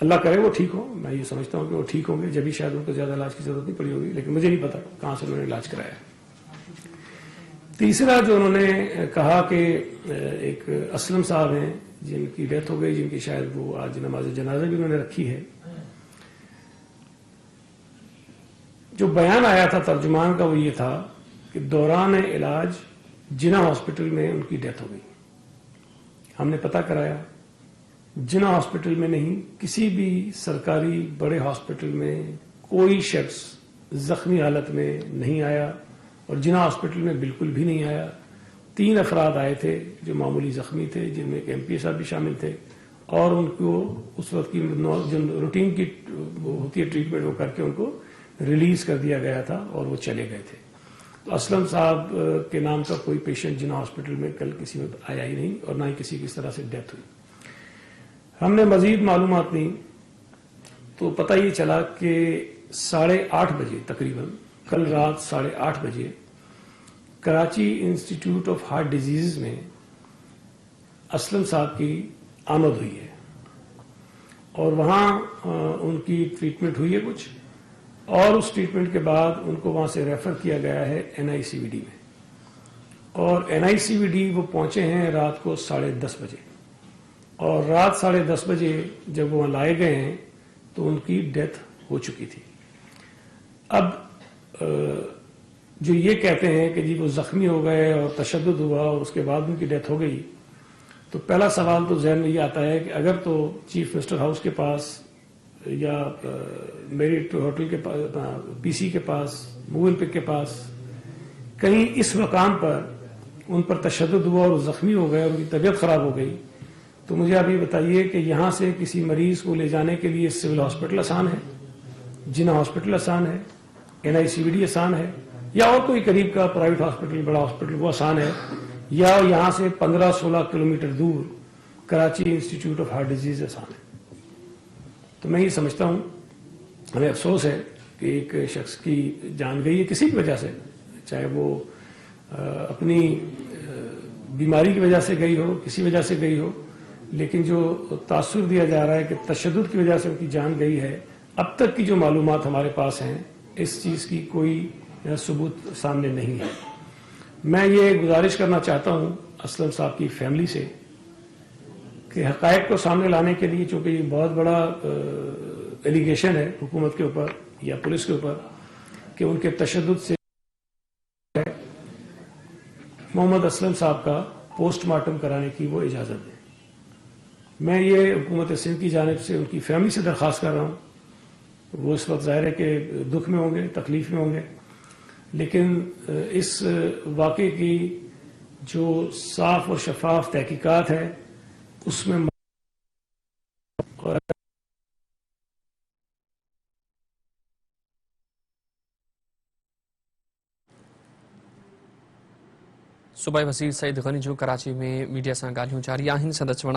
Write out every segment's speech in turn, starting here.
اللہ کرے وہ ٹھیک ہو. میں یہ سمجھتا ہوں کہ وہ ٹھیک ہوں گے, جبھی شاید ان کو زیادہ علاج کی ضرورت نہیں پڑی ہوگی, لیکن مجھے نہیں پتا کہاں سے انہوں نے علاج کرایا. تیسرا جو انہوں نے کہا کہ ایک اسلم صاحب ہیں جن کی ڈیتھ ہو گئی, جن کی شاید وہ آج نماز جنازہ بھی انہوں نے رکھی ہے. جو بیان آیا تھا ترجمان کا وہ یہ تھا کہ دوران علاج جناح ہاسپٹل میں ان کی ڈیتھ ہو گئی. ہم نے پتہ کرایا, جناح ہاسپٹل میں نہیں, کسی بھی سرکاری بڑے ہاسپٹل میں کوئی شخص زخمی حالت میں نہیں آیا, اور جناح ہاسپٹل میں بالکل بھی نہیں آیا. 3 افراد آئے تھے جو معمولی زخمی تھے, جن میں ایک ایم پی اے صاحب بھی شامل تھے, اور ان کو اس وقت کی جو روٹین کی ہوتی ہے ٹریٹمنٹ وہ کر کے ان کو ریلیز کر دیا گیا تھا اور وہ چلے گئے تھے. تو اسلم صاحب کے نام کا کوئی پیشنٹ جناح ہاسپٹل میں کل کسی میں آیا ہی نہیں, اور نہ ہی کسی کی اس طرح سے ڈیتھ ہوئی. ہم نے مزید معلومات لی تو پتہ یہ چلا کہ 8:30 بجے تقریباً کل رات 8:30 بجے Karachi institute of heart disease میں اسلم صاحب کی آمد ہوئی ہے, اور وہاں ان کی ٹریٹمنٹ ہوئی ہے کچھ, اور اس ٹریٹمنٹ کے بعد ان کو وہاں سے ریفر کیا گیا ہے NICVD میں, اور NICVD وہ پہنچے ہیں رات کو 10:30 بجے, اور رات 10:30 بجے جب وہ لائے گئے ہیں تو ان کی ڈیتھ ہو چکی تھی. اب جو یہ کہتے ہیں کہ جی وہ زخمی ہو گئے اور تشدد ہوا اور اس کے بعد ان کی ڈیتھ ہو گئی, تو پہلا سوال تو ذہن میں یہ آتا ہے کہ اگر تو چیف منسٹر ہاؤس کے پاس یا میرٹ ہوٹل کے پاس, PC کے پاس, موول پک کے پاس کہیں اس مقام پر ان پر تشدد ہوا اور زخمی ہو گئے اور ان کی طبیعت خراب ہو گئی, تو مجھے آپ یہ بتائیے کہ یہاں سے کسی مریض کو لے جانے کے لیے سول ہاسپٹل آسان ہے, جناح ہاسپٹل آسان ہے, NICVD آسان ہے, یا اور کوئی قریب کا پرائیویٹ ہاسپٹل بڑا ہاسپٹل وہ آسان ہے, یا یہاں سے 15-16 کلومیٹر دور Karachi institute of heart disease آسان ہے. تو میں یہ سمجھتا ہوں, ہمیں افسوس ہے کہ ایک شخص کی جان گئی ہے کسی بھی وجہ سے, چاہے وہ اپنی بیماری کی وجہ سے گئی ہو, کسی وجہ سے گئی ہو, لیکن جو تاثر دیا جا رہا ہے کہ تشدد کی وجہ سے ان کی جان گئی ہے, اب تک کی جو معلومات ہمارے پاس ہیں اس چیز کی کوئی ثبوت سامنے نہیں ہے. میں یہ گزارش کرنا چاہتا ہوں اسلم صاحب کی فیملی سے کہ حقائق کو سامنے لانے کے لیے, چونکہ یہ بہت بڑا ایلیگیشن ہے حکومت کے اوپر یا پولیس کے اوپر کہ ان کے تشدد سے محمد اسلم صاحب کا پوسٹ مارٹم کرانے کی وہ اجازت دیں. میں یہ حکومت سندھ کی جانب سے ان کی فیملی سے درخواست کر رہا ہوں. وہ اس وقت ظاہر ہے کہ دکھ میں ہوں گے, تکلیف میں ہوں گے, لیکن اس واقعے کی جو صاف اور شفاف تحقیقات ہے اس میں صوبائی وزیر سعید غنی جو کراچی میں میڈیا سے گالیوں جاری آہن. سندس چوڻ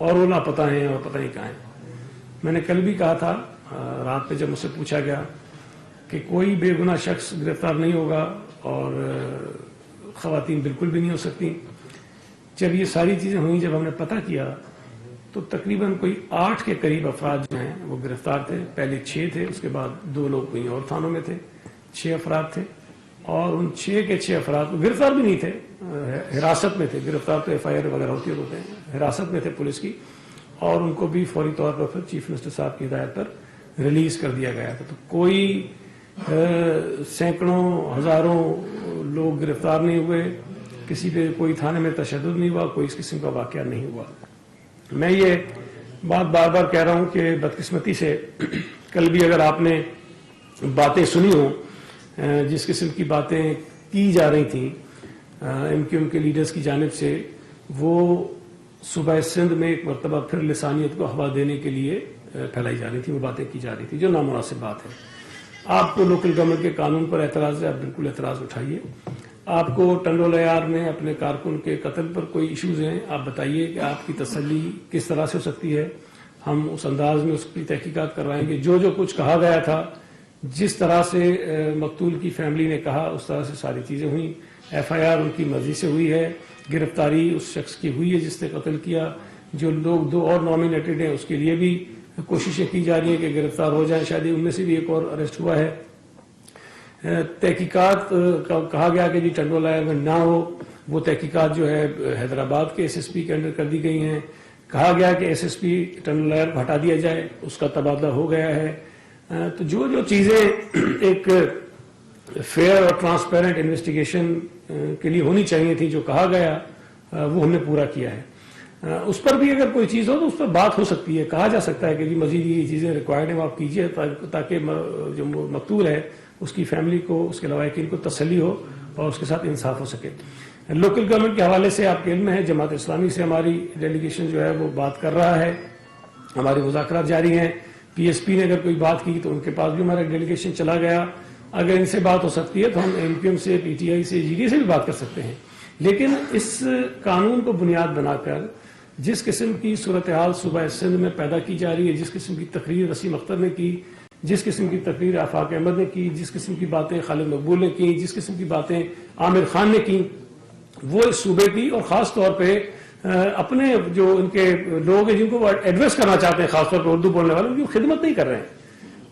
اور وہ لاپتہ ہیں اور پتہ نہیں کہاں ہیں. میں نے کل بھی کہا تھا رات پہ جب مجھ سے پوچھا گیا کہ کوئی بے گناہ شخص گرفتار نہیں ہوگا اور خواتین بالکل بھی نہیں ہو سکتی. جب یہ ساری چیزیں ہوئیں, جب ہم نے پتہ کیا تو تقریباً کوئی 8 کے قریب افراد جو ہیں وہ گرفتار تھے. پہلے 6 تھے, اس کے بعد 2 لوگ کہیں اور تھانوں میں تھے. 6 افراد تھے, اور ان 6 کے 6 افراد گرفتار بھی نہیں تھے, حراست میں تھے. گرفتار تو FIR وغیرہ ہوتی ہوتے ہیں, حراست میں تھے پولیس کی, اور ان کو بھی فوری طور پر پھر چیف منسٹر صاحب کی ہدایت پر ریلیز کر دیا گیا تھا. تو کوئی سینکڑوں ہزاروں لوگ گرفتار نہیں ہوئے, کسی پہ کوئی تھانے میں تشدد نہیں ہوا, کوئی اس قسم کا واقعہ نہیں ہوا. میں یہ بات بار بار کہہ رہا ہوں کہ بدقسمتی سے کل بھی اگر آپ نے باتیں سنی ہوں, جس قسم کی باتیں کی جا رہی تھیں MQM کے لیڈرز کی جانب سے, وہ صوبہ سندھ میں ایک مرتبہ پھر لسانیت کو ہوا دینے کے لیے پھیلائی جا رہی تھی, وہ باتیں کی جا رہی تھی جو نامناسب بات ہے. آپ کو لوکل گورنمنٹ کے قانون پر اعتراض ہے، آپ بالکل اعتراض اٹھائیے. آپ کو ٹنڈو لیار میں اپنے کارکن کے قتل پر کوئی ایشوز ہیں، آپ بتائیے کہ آپ کی تسلی کس طرح سے ہو سکتی ہے. ہم اس انداز میں اس کی تحقیقات کروائیں گے. جو کچھ کہا گیا تھا، جس طرح سے مقتول کی فیملی نے کہا، اس طرح سے ساری چیزیں ہوئیں. ایف آئی آر ان کی مرضی سے ہوئی ہے. گرفتاری اس شخص کی ہوئی ہے جس نے قتل کیا. جو لوگ 2 اور نامینیٹڈ ہیں اس کے لیے بھی کوششیں کی جا رہی ہیں کہ گرفتار ہو جائیں. شاید ان میں سے بھی ایک اور اریسٹ ہوا ہے. تحقیقات کہا گیا کہ جی ٹنڈو لیار میں نہ ہو، وہ تحقیقات جو ہے حیدرآباد کے ایس ایس پی کے انڈر کر دی گئی ہیں. کہا گیا کہ ایس ایس پی ٹنڈو لیار کو ہٹا دیا جائے، اس کا تبادلہ ہو گیا ہے. تو جو چیزیں ایک فیئر اور ٹرانسپیرنٹ انویسٹیگیشن کے لیے ہونی چاہیے تھی، جو کہا گیا وہ ہم نے پورا کیا ہے. اس پر بھی اگر کوئی چیز ہو تو اس پر بات ہو سکتی ہے، کہا جا سکتا ہے کہ جی مزید یہ چیزیں ریکوائرڈ ہیں وہ آپ کیجیے، تاکہ جو مقتول ہے اس کی فیملی کو، اس کے لواحقین کو تسلی ہو اور اس کے ساتھ انصاف ہو سکے. لوکل گورنمنٹ کے حوالے سے آپ کے علم میں ہے، جماعت اسلامی سے ہماری ڈیلیگیشن جو ہے وہ بات کر رہا ہے، ہماری مذاکرات جاری ہیں. پی ایس پی نے اگر کوئی بات کی تو ان کے پاس بھی ہمارا ڈیلیگیشن چلا گیا. اگر ان سے بات ہو سکتی ہے تو ہم ایم کیو ایم سے، پی ٹی آئی سے، جی ڈی سے بھی بات کر سکتے ہیں. لیکن اس قانون کو بنیاد بنا کر جس قسم کی صورتحال صوبہ سندھ میں پیدا کی جا رہی ہے، جس قسم کی تقریر وسیم اختر نے کی، جس قسم کی تقریر آفاق احمد نے کی، جس قسم کی باتیں خالد مقبول نے کی، جس قسم کی باتیں عامر خان نے کی، وہ اس صوبے کی اور خاص طور پہ اپنے جو ان کے لوگ ہیں جن کو وہ ایڈریس کرنا چاہتے ہیں، خاص طور پہ اردو بولنے والے، ان کی خدمت نہیں کر رہے ہیں.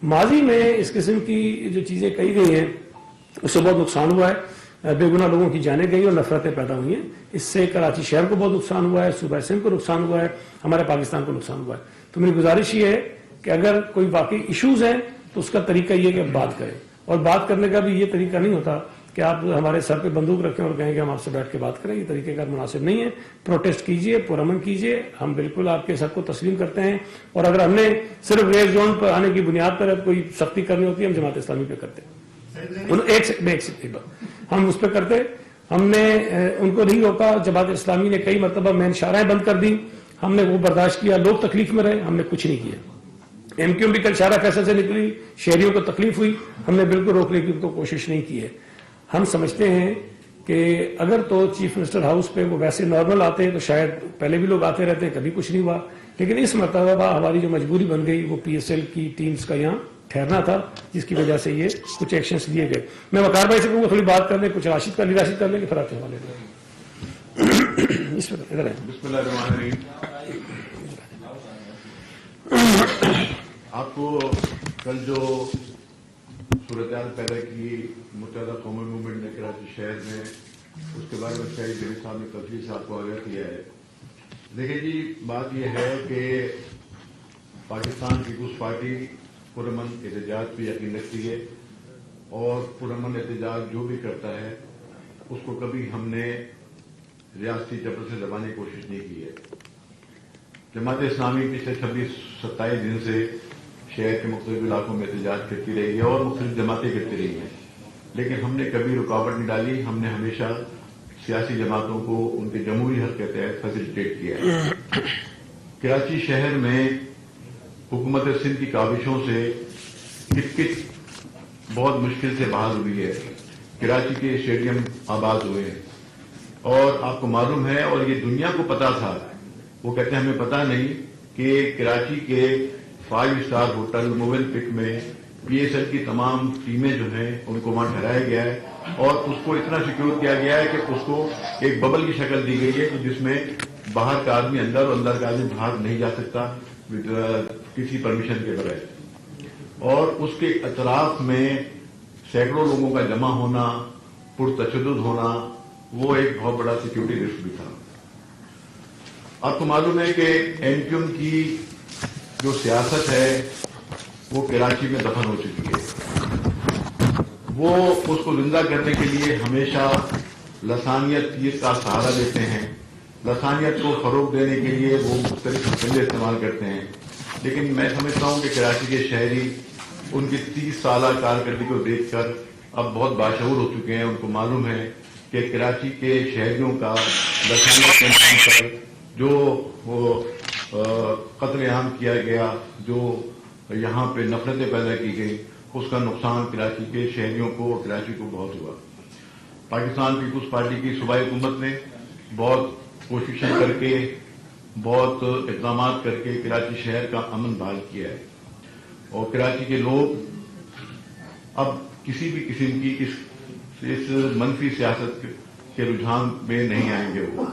ماضی میں اس قسم کی جو چیزیں کہی گئی ہیں اس سے بہت نقصان ہوا ہے، بے گناہ لوگوں کی جانیں گئی اور نفرتیں پیدا ہوئی ہیں. اس سے کراچی شہر کو بہت نقصان ہوا ہے، صوبہ سندھ کو نقصان ہوا ہے، ہمارے پاکستان کو نقصان ہوا ہے. تو میری گزارش یہ ہے کہ اگر کوئی واقعی ایشوز ہیں تو اس کا طریقہ یہ کہ بات کریں، اور بات کرنے کا بھی یہ طریقہ نہیں ہوتا کہ آپ ہمارے سر پہ بندوق رکھیں اور کہیں کہ ہم آپ سے بیٹھ کے بات کریں. یہ طریقہ کار مناسب نہیں ہے. پروٹیسٹ کیجئے، پرامن کیجئے، ہم بالکل آپ کے سب کو تسلیم کرتے ہیں. اور اگر ہم نے صرف ریڈ زون پر آنے کی بنیاد پر کوئی سختی کرنی ہوتی ہے، ہم جماعت اسلامی پہ کرتے ہیں. ہم اس پہ کرتے. ہم نے ان کو نہیں روکا. جماعت اسلامی نے کئی مرتبہ مین شاہراہیں بند کر دی، ہم نے وہ برداشت کیا. لوگ تکلیف میں رہے، ہم نے کچھ نہیں کیا. ایم کیو بھی کل شاہراہ فیصل سے نکلی، شہریوں کو تکلیف ہوئی، ہم نے بالکل روکنے کی تو کوشش نہیں کی ہے. ہم سمجھتے ہیں کہ اگر تو چیف منسٹر ہاؤس پہ وہ ویسے نارمل آتے ہیں تو شاید پہلے بھی لوگ آتے رہتے ہیں، کبھی کچھ نہیں ہوا. لیکن اس مرتبہ ہماری جو مجبوری بن گئی وہ پی ایس ایل کی ٹیمز کا یہاں ٹھہرنا تھا، جس کی وجہ سے یہ کچھ ایکشنز لیے گئے. میں وقار بھائی سے کہوں گا تھوڑی بات کر لیں، کچھ راشد کر لیں کہ پھر آپ کے حوالے دیں. ادھر ہے. بسم اللہ الرحمن الرحیم. آپ کو کل جو صورتحال پیدا کی متحدہ قومی موومنٹ نے کراچی شہر میں، اس کے بارے میں شاہد جلیل صاحب نے تفصیل سے آپ کو آگاہ کیا ہے. دیکھیں جی، بات یہ ہے کہ پاکستان پیپلز پارٹی پرامن احتجاج پہ یقین رکھتی ہے، اور پرامن احتجاج جو بھی کرتا ہے اس کو کبھی ہم نے ریاستی جبر سے دبانے کی کوشش نہیں کی ہے. جماعت اسلامی پچھلے 26-27 دن سے شہر کے مختلف علاقوں میں احتجاج کرتی رہی ہے اور مختلف جماعتیں کرتی رہی ہیں، لیکن ہم نے کبھی رکاوٹ نہیں ڈالی. ہم نے ہمیشہ سیاسی جماعتوں کو ان کے جمہوری حق کے تحت فیسیلیٹیٹ کیا ہے. کراچی شہر میں حکومت سندھ کی کاوشوں سے کٹ کٹ بہت مشکل سے بحال ہوئی ہے. کراچی کے اسٹیڈیم آباد ہوئے ہیں، اور آپ کو معلوم ہے اور یہ دنیا کو پتا تھا، وہ کہتے ہیں ہمیں پتا نہیں کہ کراچی کے 5 اسٹار ہوٹل موول پک میں پی ایس ایل کی تمام ٹیمیں جو ہیں ان کو وہاں ٹھہرایا گیا ہے، اور اس کو اتنا سیکیور کیا گیا ہے کہ اس کو ایک ببل کی شکل دی گئی ہے جس میں باہر کا آدمی اندر اور اندر کا آدمی باہر نہیں جا سکتا کسی پرمیشن کے بغیر. اور اس کے اطراف میں سینکڑوں لوگوں کا جمع ہونا، پرتشدد ہونا، وہ ایک بہت بڑا سیکیورٹی رسک بھی تھا. آپ کو معلوم ہے کہ ایم کیو ایم کی جو سیاست ہے وہ کراچی میں دفن ہو چکی ہے. وہ اس کو زندہ کرنے کے لیے ہمیشہ لسانیت کا سہارا لیتے ہیں. لسانیت کو فروغ دینے کے لیے وہ مختلف حسلے استعمال کرتے ہیں. لیکن میں سمجھتا ہوں کہ کراچی کے شہری ان کی 30 سالہ کارکردگی کو دیکھ کر اب بہت باشعور ہو چکے ہیں. ان کو معلوم ہے کہ کراچی کے شہریوں کا لسانیت کے نام پر جو قتل عام کیا گیا، جو یہاں پہ نفرتیں پیدا کی گئی، اس کا نقصان کراچی کے شہریوں کو اور کراچی کو بہت ہوا. پاکستان پیپلز پارٹی کی صوبائی حکومت نے بہت کوششیں کر کے بہت اقدامات کر کے کراچی شہر کا امن بحال کیا ہے اور کراچی کے لوگ اب کسی بھی قسم کی اس منفی سیاست کے رجحان میں نہیں آئیں گے وہ.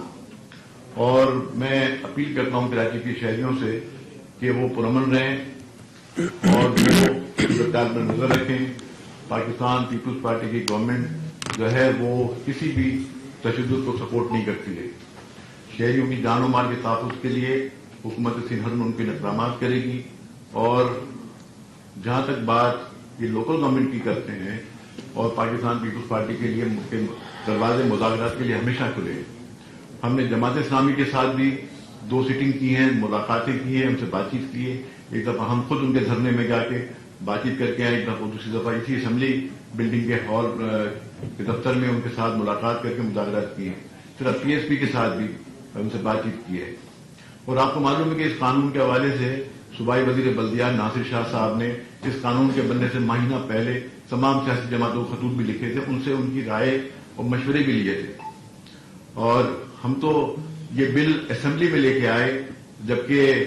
اور میں اپیل کرتا ہوں کراچی کے شہریوں سے کہ وہ پرامن رہیں اور وہ صورتحال پر نظر رکھیں. پاکستان پیپلز پارٹی کی گورنمنٹ جو ہے وہ کسی بھی تشدد کو سپورٹ نہیں کرتی ہے. شہریوں کی جان و مال کے تحفظ کے لیے حکومت سندھ ہر ممکن اقدامات کرے گی. اور جہاں تک بات یہ لوکل گورنمنٹ کی کرتے ہیں اور پاکستان پیپلز پارٹی کے لیے دروازے مذاکرات کے لیے ہمیشہ کھلے ہیں. ہم نے جماعت اسلامی کے ساتھ بھی 2 سیٹنگ کی ہیں, ملاقاتیں کی ہیں, ان سے بات چیت کی ہے. ایک دفعہ ہم خود ان کے دھرنے میں جا کے بات چیت کر کے آئے, ایک دفعہ دوسری دفعہ اسی اسمبلی بلڈنگ کے ہال کے دفتر میں ان کے ساتھ ملاقات کر کے مذاکرات کیے ہیں. پھر اب PSP کے ساتھ بھی ان سے بات چیت کی ہے. اور آپ کو معلوم ہے کہ اس قانون کے حوالے سے صوبائی وزیر بلدیات ناصر شاہ صاحب نے اس قانون کے بننے سے مہینہ پہلے تمام سیاسی جماعتوں کو خطوط بھی لکھے تھے, ان سے ان کی رائے اور مشورے بھی لیے تھے. اور ہم تو یہ بل اسمبلی میں لے کے آئے جبکہ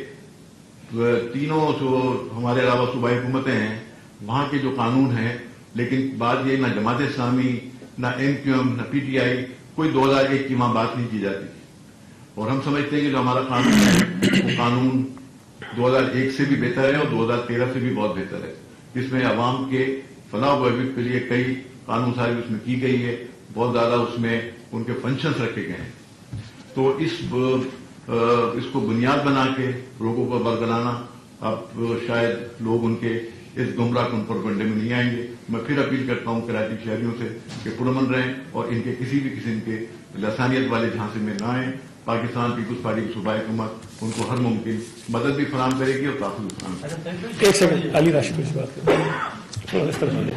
تینوں جو ہمارے علاوہ صوبائی حکومتیں ہیں وہاں کے جو قانون ہیں, لیکن بات یہ نہ جماعت اسلامی نہ MQM نہ PTI کوئی 2001 کی وہاں بات نہیں کی جاتی. اور ہم سمجھتے ہیں کہ جو ہمارا قانون ہے وہ قانون 2001 سے بھی بہتر ہے اور 2013 سے بھی بہت بہتر ہے. اس میں عوام کے فلاح و بہبود کے لیے کئی قانون سازی اس میں کی گئی ہے, بہت زیادہ اس میں ان کے فنکشنز رکھے گئے ہیں. تو اس کو بنیاد بنا کے لوگوں کو برگلانا اب شاید لوگ ان کے اس گمراہ کن پروپیگنڈے میں نہیں آئیں گے. میں پھر اپیل کرتا ہوں کراچی شہریوں سے کہ پرامن رہیں اور ان کے کسی بھی قسم کے لسانیت والے جھانسے میں نہ آئیں. پاکستان پیپلز پارٹی کی صوبائی حکومت ان کو ہر ممکن مدد بھی فراہم کرے گی اور تحفظ بھی فراہم کرے گی. ایک سیکنڈ علی راشد سے بات کریں, تھوڑا اس طرح سے.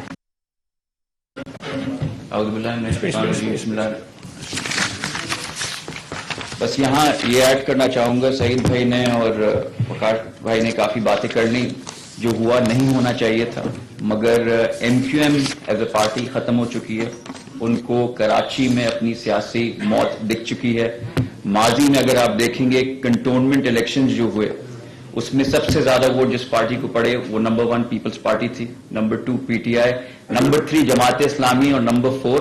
اعوذ باللہ من الشیطان الرجیم, بسم اللہ. بس یہاں یہ ایڈ کرنا چاہوں گا, سعید بھائی نے اور وقار بھائی نے کافی باتیں کر لی. جو ہوا نہیں ہونا چاہیے تھا, مگر MQM ایز اے پارٹی ختم ہو چکی ہے. ان کو کراچی میں اپنی سیاسی موت دکھ چکی ہے. ماضی میں اگر آپ دیکھیں گے کنٹونمنٹ الیکشن جو ہوئے اس میں سب سے زیادہ ووٹ جس پارٹی کو پڑے وہ نمبر 1 پیپلز پارٹی تھی, number 2 PTI, number 3 Jamaat Islami اور نمبر 4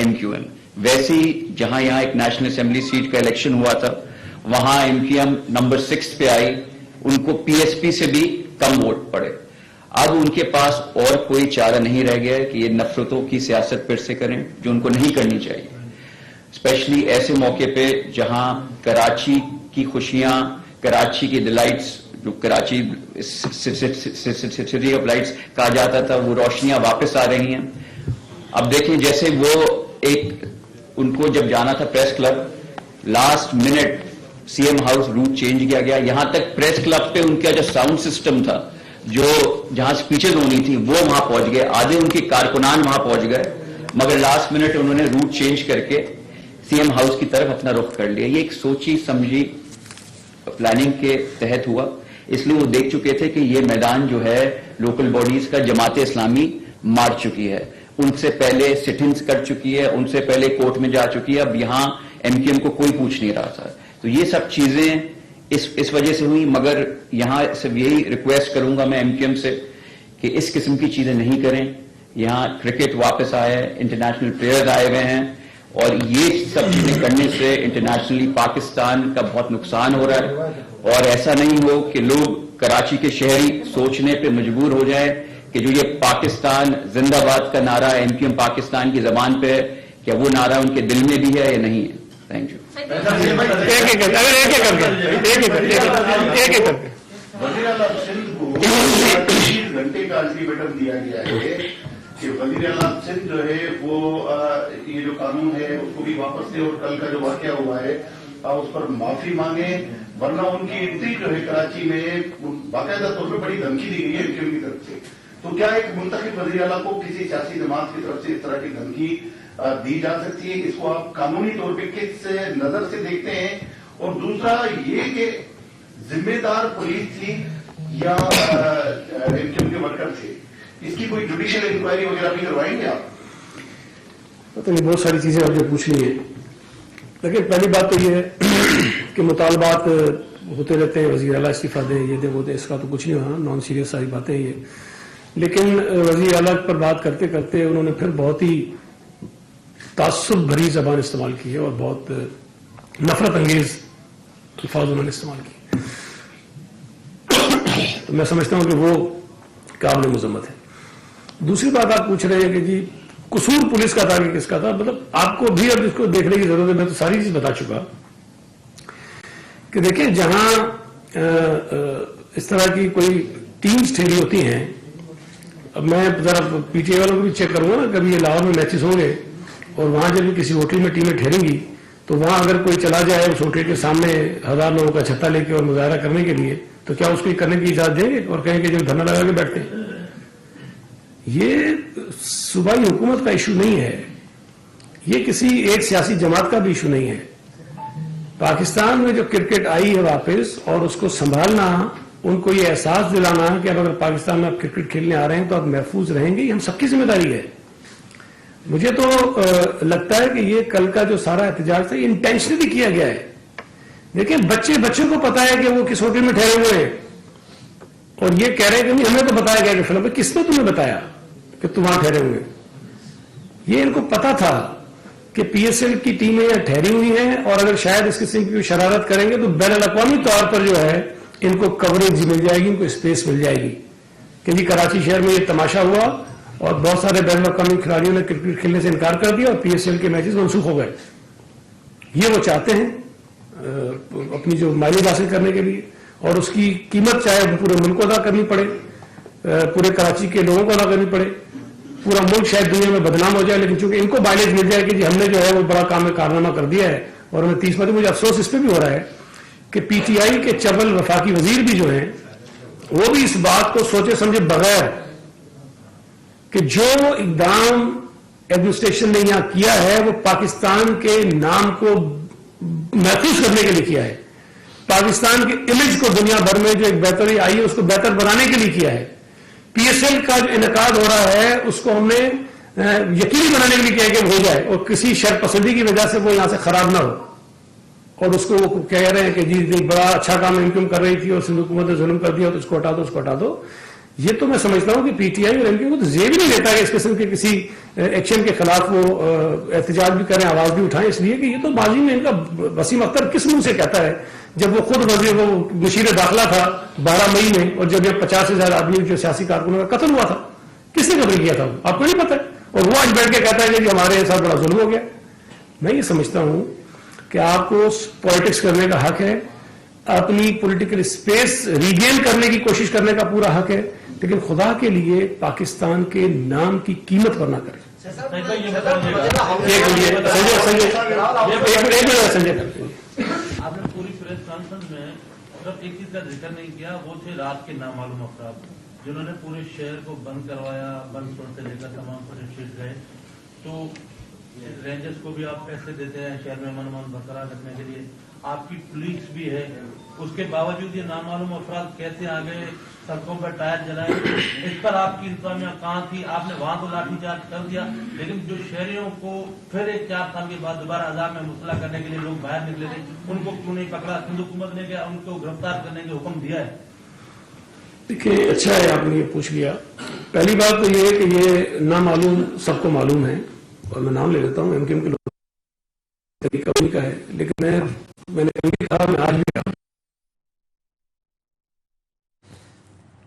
MQM. ویسے ہی جہاں یہاں ایک نیشنل اسمبلی سیٹ کا الیکشن ہوا تھا وہاں MQM نمبر 6 پہ آئی, ان کو PSP سے بھی کم ووٹ پڑے. اب ان کے پاس اور کوئی چارہ نہیں رہ گیا کہ یہ نفرتوں کی سیاست پھر سے کریں جو ان کو نہیں کرنی چاہیے, اسپیشلی ایسے موقع پہ جہاں کراچی کی خوشیاں, کراچی کی ڈیلائٹس, جو کراچی سٹی آف لائٹس کہا جاتا تھا, وہ روشنیاں واپس آ رہی ہیں. اب دیکھیں جیسے وہ ایک ان کو جب جانا تھا press club, last minute CM house route change کیا گیا, یہاں تک پریس کلب پہ ان کا جو ساؤنڈ سسٹم تھا جو جہاں سپیچز ہونی تھی وہ وہاں پہنچ گئے, آدھے ان کے کارکنان وہاں پہنچ گئے, مگر لاسٹ منٹ انہوں نے روٹ چینج کر کے CM ہاؤس کی طرف اپنا رخ کر لیا. یہ ایک سوچی سمجھی پلاننگ کے تحت ہوا, اس لیے وہ دیکھ چکے تھے کہ یہ میدان جو ہے لوکل باڈیز کا جماعت اسلامی مار چکی ہے, ان سے پہلے سٹنگز کر چکی ہے, ان سے پہلے کورٹ میں جا چکی ہے. اب یہاں MQM کو کوئی پوچھ نہیں رہا تھا. تو یہ سب چیزیں اس وجہ سے ہوئی. مگر یہاں صرف یہی ریکویسٹ کروں گا میں MQM سے کہ اس قسم کی چیزیں نہیں کریں. یہاں کرکٹ واپس آیا ہے, انٹرنیشنل پلیئرز آئے ہوئے ہیں, اور یہ سب چیزیں کرنے سے انٹرنیشنلی پاکستان کا بہت نقصان ہو رہا ہے. اور ایسا نہیں ہو کہ لوگ کراچی کے شہری سوچنے پہ مجبور ہو جائیں کہ جو یہ پاکستان زندہ باد کا نعرہ MQM پاکستان کی زبان پہ ہے, کیا وہ نعرہ ان کے دل میں بھی ہے یا نہیں ہے. Thank you. وزیر اعلیٰ سندھ کو 20 گھنٹے کا الٹیمیٹم دیا گیا ہے کہ وزیر اعلیٰ سندھ جو ہے وہ یہ جو قانون ہے اس کو بھی واپس لے, اور کل کا جو واقعہ ہوا ہے اس پر معافی مانگے, ورنہ ان کی انٹری جو ہے کراچی میں باقاعدہ طور پہ بڑی دھمکی دی گئی ہے MQM کی طرف سے. تو کیا ایک منتخب وزیر اعلیٰ کو کسی سیاسی جماعت کی طرف سے اس طرح کی دھمکی دی جا سکتی ہے؟ اس کو آپ قانونی طور پہ کس نظر سے دیکھتے ہیں؟ اور دوسرا یہ کہ ذمہ دار پولیس تھی یا MQM کے ورکر تھے, اس کی کوئی جوڈیشل انکوائری وغیرہ بھی کروائیں گے آپ؟ تو یہ بہت ساری چیزیں آپ جو پوچھ رہی ہیں، لیکن پہلی بات تو یہ ہے کہ مطالبات ہوتے رہتے ہیں، وزیر اعلیٰ استعفیٰ دیں، یہ دیں وہ دیں، اس کا تو کچھ نہیں ہوا، نان سیریس ساری باتیں یہ. لیکن وزیر اعلیٰ پر بات کرتے کرتے انہوں نے پھر بہت ہی تعصب بھری زبان استعمال کی ہے اور بہت نفرت انگیز الفاظ انہوں نے استعمال کیے. تو میں سمجھتا ہوں کہ وہ قابل مذمت ہے. دوسری بات آپ پوچھ رہے ہیں کہ جی قصور پولیس کا تھا کہ کس کا تھا، مطلب آپ کو بھی اب اس کو دیکھنے کی ضرورت ہے. میں تو ساری چیز بتا چکا کہ دیکھیں جہاں اس طرح کی کوئی ٹیمز ٹھہری ہوتی ہیں، اب میں ذرا پی ٹی آئی والوں کو بھی چیک کروں گا نا، کبھی یہ لاہور میں میچز ہوں گے اور وہاں جب بھی کسی ہوٹل میں ٹیمیں ٹھہریں گی تو وہاں اگر کوئی چلا جائے اس ہوٹل کے سامنے 1000 لوگوں کا چھتا لے کے اور مظاہرہ کرنے کے لیے، تو کیا اس کو کرنے کی اجازت دیں گے اور کہیں کہ جو دھرنا لگا کے بیٹھتے ہیں؟ یہ صوبائی حکومت کا ایشو نہیں ہے، یہ کسی ایک سیاسی جماعت کا بھی ایشو نہیں ہے. پاکستان میں جو کرکٹ آئی ہے واپس اور اس کو سنبھالنا، ان کو یہ احساس دلانا کہ اب اگر پاکستان میں آپ کرکٹ کھیلنے آ رہے ہیں تو آپ محفوظ رہیں گے، یہ ہم سب کی ذمہ داری ہے. مجھے تو لگتا ہے کہ یہ کل کا جو سارا احتجاج تھا یہ انٹینشنلی کیا گیا ہے. دیکھیں بچوں کو پتا ہے کہ وہ کس ہوٹل میں ٹھہرے ہوئے ہیں اور یہ کہہ رہے ہیں کہ نہیں ہمیں تو بتایا گیا کہ فلم کس نے تمہیں بتایا کہ تم وہاں ٹھہرے ہوئے. یہ ان کو پتا تھا کہ پی ایس ایل کی ٹیمیں ٹھہری ہوئی ہیں اور اگر شاید اس قسم کی شرارت کریں گے تو بین الاقوامی طور پر جو ہے ان کو کوریج مل جائے گی، ان کو اسپیس مل جائے گی کہ جی کراچی شہر میں یہ تماشا ہوا اور بہت سارے بین الاقوامی کھلاڑیوں نے کرکٹ کھیلنے سے انکار کر دیا اور پی ایس ایل کے میچز منسوخ ہو گئے. یہ وہ چاہتے ہیں اپنی جو مائلیج حاصل کرنے کے لیے، اور اس کی قیمت چاہے پورے ملک کو ادا کرنی پڑے، پورے کراچی کے لوگوں کو ادا کرنی پڑے، پورا ملک شاید دنیا میں بدنام ہو جائے، لیکن چونکہ ان کو مائلیج مل جائے کہ جی ہم نے جو ہے وہ بڑا کام کارنامہ کر دیا ہے. اور ہمیں 30 مجھے افسوس اس پہ بھی ہو رہا ہے کہ پی ٹی آئی کے چبل وفاقی وزیر بھی جو ہیں وہ بھی اس بات کو سوچے سمجھے بغیر کہ جو اقدام ایڈمنسٹریشن نے یہاں کیا ہے وہ پاکستان کے نام کو محفوظ کرنے کے لیے کیا ہے، پاکستان کے امیج کو دنیا بھر میں جو ایک بہتری آئی ہے اس کو بہتر بنانے کے لیے کیا ہے. پی ایس ایل کا جو انعقاد ہو رہا ہے اس کو ہم نے یقینی بنانے کے لیے کیا ہے کہ ہو جائے اور کسی شر پسندی کی وجہ سے وہ یہاں سے خراب نہ ہو. اور اس کو وہ کہہ رہے ہیں کہ جی بڑا اچھا کام انکم کر رہی تھی اور سندھ حکومت نے ظلم کر دیا تو اس کو ہٹا دو، اس کو ہٹا دو. یہ تو میں سمجھتا ہوں کہ پی ٹی آئی اور ایم کیو کو تو زیب نہیں لیتا کہ اس قسم کے کسی ایکشن کے خلاف وہ احتجاج بھی کریں، آواز بھی اٹھائیں، اس لیے کہ یہ تو ماضی میں ان کا وسیم اختر کس منہ سے کہتا ہے جب وہ خود وہ مشیر داخلہ تھا 12 مئی میں، اور جب یہ 50 سے زیادہ آدمی جو سیاسی کارکنوں کا قتل ہوا تھا، کس نے قتل کیا تھا آپ کو نہیں پتا ہے، اور وہ آج بیٹھ کے کہتا ہے کہ ہمارے ساتھ بڑا ظلم ہو گیا. میں یہ سمجھتا ہوں کہ آپ کو پالیٹکس کرنے کا حق ہے، اپنی پولیٹیکل اسپیس ریگین کرنے کی کوشش کرنے کا پورا حق ہے، لیکن خدا کے لیے پاکستان کے نام کی قیمت پر نہ کریں. آپ نے پوری پریس کانفرنس میں صرف ایک چیز کا ذکر نہیں کیا، وہ تھے رات کے نامعلوم افراد جنہوں نے پورے شہر کو بند کروایا، بند چھوڑ سے لے کر تمام پولیس شیٹ گئے. تو رینجرز کو بھی آپ پیسے دیتے ہیں شہر میں امن برقرار رکھنے کے لیے، آپ کی پولیس بھی ہے، اس کے باوجود یہ نامعلوم افراد کیسے آ گئے، سڑکوں پر ٹائر جلائے، اس پر آپ کی انتظامیہ کہاں تھی؟ آپ نے وہاں تو لاٹھی چارج کر دیا، لیکن جو شہریوں کو پھر ایک 4 سال کے بعد دوبارہ عذاب میں مبتلا کرنے کے لیے لوگ باہر نکلے تھے، ان کو کیوں نہیں پکڑا؟ سندھ حکومت نے کیا ان کو گرفتار کرنے کا حکم دیا ہے؟ دیکھیے اچھا ہے آپ نے یہ پوچھ لیا. پہلی بات تو یہ ہے کہ یہ نامعلوم سب کو معلوم ہے، اور میں نام لے لیتا ہوں، ایم کیو ایم کے لوگ طریقہ ان کا ہے، لیکن میں نے کبھی کہا، میں آج بھی کہا.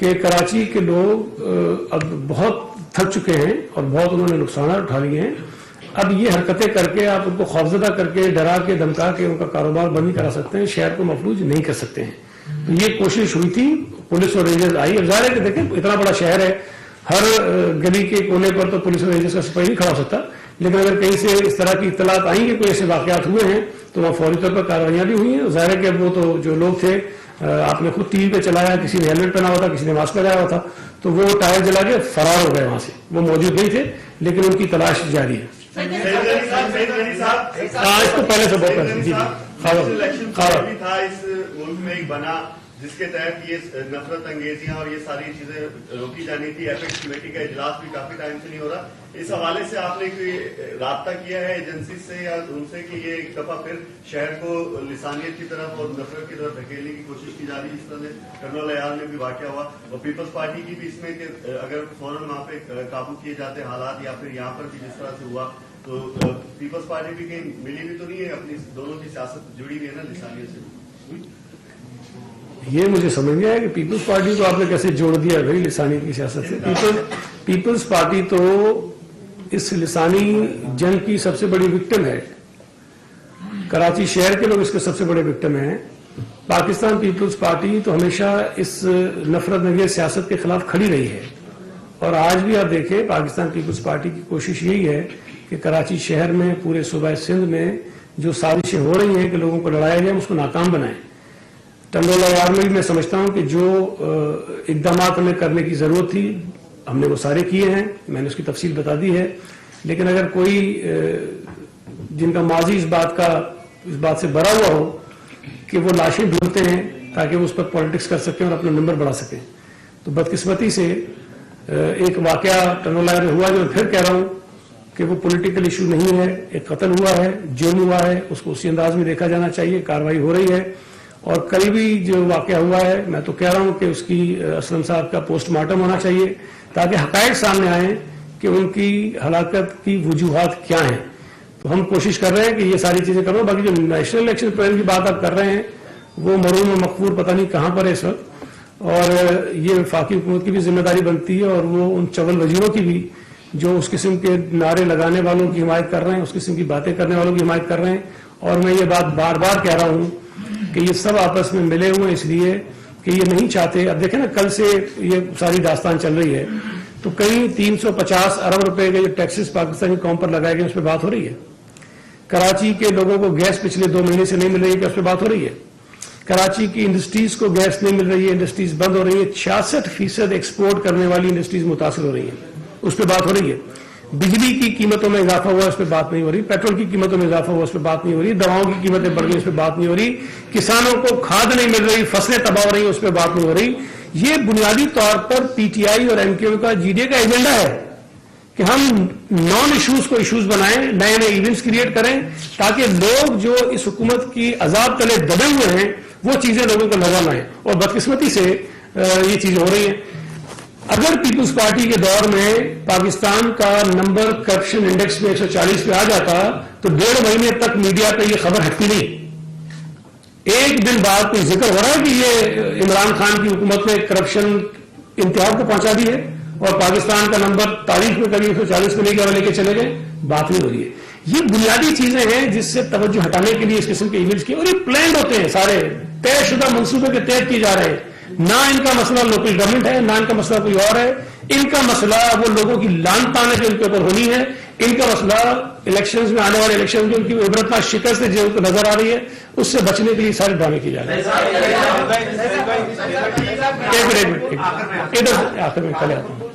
کہ کراچی کے لوگ اب بہت تھک چکے ہیں اور بہت انہوں نے نقصانات اٹھا لیے ہیں. اب یہ حرکتیں کر کے آپ ان کو خوفزدہ کر کے ڈرا کے دھمکا کے ان کا کاروبار بند نہیں کرا سکتے ہیں, شہر کو مفلوج نہیں کر سکتے ہیں. تو یہ کوشش ہوئی تھی, پولیس اور رینجرز آئی. اب ظاہر ہے کہ دیکھیں اتنا بڑا شہر ہے, ہر گلی کے کونے پر تو پولیس اور رینجرز کا سپاہی نہیں کھڑا ہو سکتا, لیکن اگر کہیں سے اس طرح کی اطلاعات آئیں گے, کوئی ایسے واقعات ہوئے ہیں تو وہاں فوری طور پر کارروائیاں بھی ہوئی ہیں. ظاہر ہے کہ وہ تو جو لوگ تھے, آپ نے خود ٹی وی پہ چلایا, کسی نے ہیلمٹ پہنا ہوا تھا, کسی نے ماسک لگایا ہوا تھا, تو وہ ٹائر جلا کے فرار ہو گئے وہاں سے. وہ موجود نہیں تھے لیکن ان کی تلاش جاری ہے. اس کو پہلے سے بہت پہلے جی بھی تھا اس ملک میں ایک بنا جس کے تحت یہ نفرت انگیزیاں اور یہ ساری چیزیں روکی جانی تھی. ایپیکس کمیٹی کا اجلاس بھی کافی ٹائم سے نہیں ہو رہا. اس حوالے سے آپ نے کوئی رابطہ کیا ہے ایجنسی سے یا ان سے کہ یہ ایک دفعہ پھر شہر کو لسانیت کی طرف اور نفرت کی طرف دھکیلنے کی کوشش کی جا رہی ہے, جس طرح سے کرنول عیال میں بھی واقعہ ہوا, اور پیپلز پارٹی کی بھی اس میں کہ اگر فوراً وہاں پہ قابو کیے جاتے حالات یا پھر یہاں پر بھی جس طرح سے ہوا, تو پیپلز پارٹی بھی کہیں ملی بھی تو نہیں ہے, اپنی دونوں کی سیاست جڑی ہوئی ہے نا لسانیت سے. یہ مجھے سمجھ نہیں آیا کہ پیپلز پارٹی کو آپ نے کیسے جوڑ دیا بھائی لسانیت کی سیاست سے. پیپلز پارٹی تو اس لسانی جنگ کی سب سے بڑی وکٹم ہے. کراچی شہر کے لوگ اس کے سب سے بڑے وکٹم ہیں. پاکستان پیپلز پارٹی تو ہمیشہ اس نفرت انگیز سیاست کے خلاف کھڑی رہی ہے, اور آج بھی آپ دیکھیں پاکستان پیپلز پارٹی کی کوشش یہی ہے کہ کراچی شہر میں, پورے صوبہ سندھ میں جو سازشیں ہو رہی ہیں کہ لوگوں کو لڑایا جائے, اس کو ناکام بنائیں. ٹنڈولا یار میں بھی میں سمجھتا ہوں کہ جو اقدامات ہمیں کرنے کی ضرورت تھی ہم نے وہ سارے کیے ہیں, میں نے اس کی تفصیل بتا دی ہے. لیکن اگر کوئی جن کا ماضی اس بات سے بھرا ہوا ہو کہ وہ لاشیں ڈھونڈتے ہیں تاکہ وہ اس پر پالیٹکس کر سکیں اور اپنا نمبر بڑھا سکیں, تو بدقسمتی سے ایک واقعہ ٹنڈولا میں ہوا, جو میں پھر کہہ رہا ہوں کہ وہ پولیٹیکل ایشو نہیں ہے. ایک قتل ہوا ہے, جرم ہوا ہے, اس کو اسی انداز میں دیکھا جانا چاہیے. کارروائی ہو رہی ہے, اور قریبی جو واقعہ ہوا ہے میں تو کہہ رہا ہوں کہ اس کی اسلم صاحب کا پوسٹ مارٹم ہونا چاہیے تاکہ حقائق سامنے آئیں کہ ان کی ہلاکت کی وجوہات کیا ہیں. تو ہم کوشش کر رہے ہیں کہ یہ ساری چیزیں کرو. باقی جو نیشنل الیکشن پلان کی بات آپ کر رہے ہیں وہ مرحوم و مقبور پتہ نہیں کہاں پر ہے اس وقت, اور یہ وفاقی حکومت کی بھی ذمہ داری بنتی ہے, اور وہ ان چول وزیروں کی بھی جو اس قسم کے نعرے لگانے والوں کی حمایت کر رہے ہیں, اس قسم کی باتیں کرنے والوں کی حمایت کر رہے ہیں. اور میں یہ بات بار بار کہہ رہا ہوں کہ یہ سب آپس میں ملے ہوئے اس لیے کہ یہ نہیں چاہتے. اب دیکھیں نا, کل سے یہ ساری داستان چل رہی ہے تو کہیں 350 ارب روپے کے جو ٹیکسز پاکستانی قوم پر لگائے گئے اس پہ بات ہو رہی ہے. کراچی کے لوگوں کو گیس پچھلے 2 مہینے سے نہیں مل رہی ہے کہ اس پہ بات ہو رہی ہے. کراچی کی انڈسٹریز کو گیس نہیں مل رہی ہے, انڈسٹریز بند ہو رہی ہے. 66% ایکسپورٹ کرنے والی انڈسٹریز متاثر ہو رہی ہیں, اس پہ بات ہو رہی ہے. بجلی کی قیمتوں میں اضافہ ہوا, اس پہ بات نہیں ہو رہی. پیٹرول کی قیمتوں میں اضافہ ہوا, اس پہ بات نہیں ہو رہی. دواؤں کی قیمتیں بڑھ گئی, اس پہ بات نہیں ہو رہی. کسانوں کو کھاد نہیں مل رہی, فصلیں تباہ ہو رہی ہیں, اس پہ بات نہیں ہو رہی. یہ بنیادی طور پر پی ٹی آئی اور ایم کیو کا جی ڈی اے کا ایجنڈا ہے کہ ہم نان ایشوز کو ایشوز بنائیں, نئے نئے ایونٹس کریٹ کریں تاکہ لوگ جو اس حکومت کی عذاب تلے دبے ہوئے ہیں وہ چیزیں لوگوں کو نظر نہ آئیں. اور بدقسمتی سے یہ چیزیں ہو رہی ہیں. اگر پیپلز پارٹی کے دور میں پاکستان کا نمبر کرپشن انڈیکس میں 140 پہ آ جاتا تو 1.5 مہینے تک میڈیا پہ یہ خبر ہٹتی نہیں. ایک دن بعد کوئی ذکر ہو رہا ہے کہ یہ عمران خان کی حکومت نے کرپشن انتہا کو پہنچا دی ہے اور پاکستان کا نمبر تاریخ میں کبھی 140 پہ لے کے چلے گئے, بات نہیں ہو رہی ہے. یہ بنیادی چیزیں ہیں جس سے توجہ ہٹانے کے لیے اس قسم کے ایونٹس کی, اور یہ پلانڈ ہوتے ہیں, سارے طے شدہ منصوبے کے تحت کیے جا رہے ہیں. نہ ان کا مسئلہ لوکل گورنمنٹ ہے, نہ ان کا مسئلہ کوئی اور ہے. ان کا مسئلہ وہ لوگوں کی لان تان جو ان کے اوپر ہونی ہے. ان کا مسئلہ الیکشنز میں, آنے والے الیکشن میں ان کی عبرتناک شکست جو نظر آ رہی ہے اس سے بچنے کے لیے سارے ڈرامے کیے جا رہے ہیں. آخر میں کھلے آتا ہوں.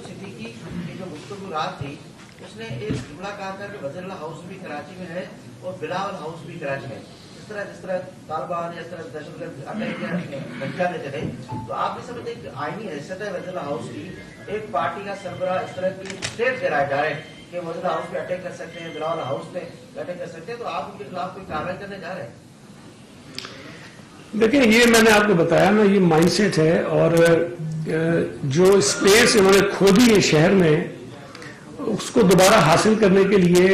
اس نے ایک جملہ کہا تھا کہ وزیر اللہ ہاؤس بھی کراچی میں ہے اور بلاول ہاؤس بھی کراچی میں. جس طرح طالبان یا اس طرح دہشت گرد اٹیک دیتے تھے, تو آپ نہیں سمجھتے کہ آئینی حیثیت ہے وزیر اللہ ہاؤس کی, ایک پارٹی کا سربراہ اس طرح کی اسٹیٹ دے رہا ہے ڈائریکٹ کہ وزیر اللہ ہاؤس پہ اٹیک کر سکتے ہیں, بلاول ہاؤس پہ اٹیک کر سکتے ہیں, تو آپ ان کے خلاف کوئی کارروائی کرنے جا رہے ہیں؟ دیکھیں, یہ میں نے آپ کو بتایا نا, یہ مائنڈ سیٹ ہے, اور جو اسپیس انہوں نے کھو دی ہے شہر میں اس کو دوبارہ حاصل کرنے کے لیے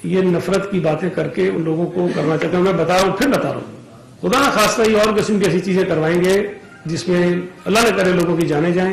یہ نفرت کی باتیں کر کے ان لوگوں کو کرنا چاہتے ہیں. میں بتا رہا ہوں, پھر بتا رہا ہوں, خدا نہ خواستہ یہ اور قسم کی ایسی چیزیں کروائیں گے جس میں اللہ نہ کرے لوگوں کی جانیں جائیں